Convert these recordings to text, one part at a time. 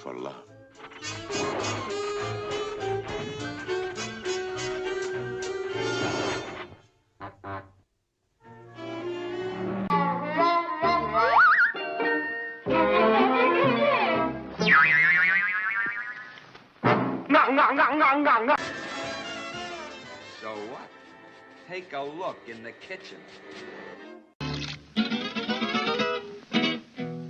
For love. So what? Take a look in the kitchen.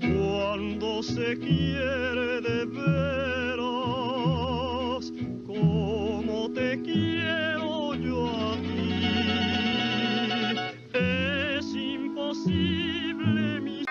Cuando se quiere de veras, como te quiero yo a ti, es imposible mi...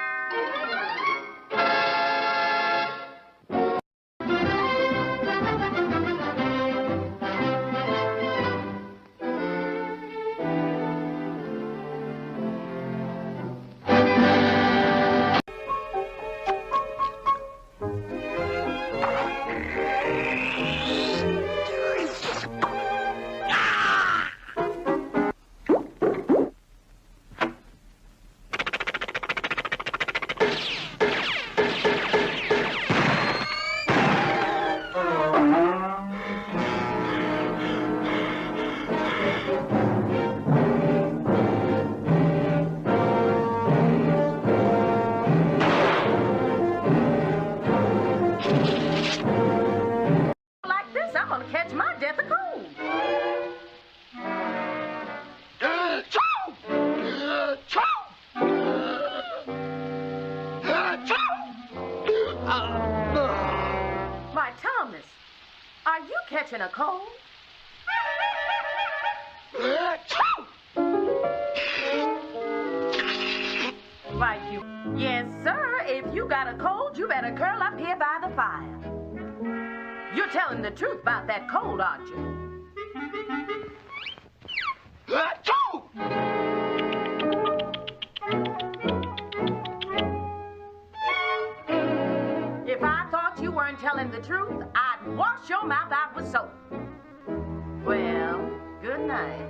Catch my death of cold. My Thomas, are you catching a cold? Right, you. Yes, sir. If you got a cold, you better curl up here by the fire. You're telling the truth about that cold, aren't you? If I thought you weren't telling the truth, I'd wash your mouth out with soap. Well, good night.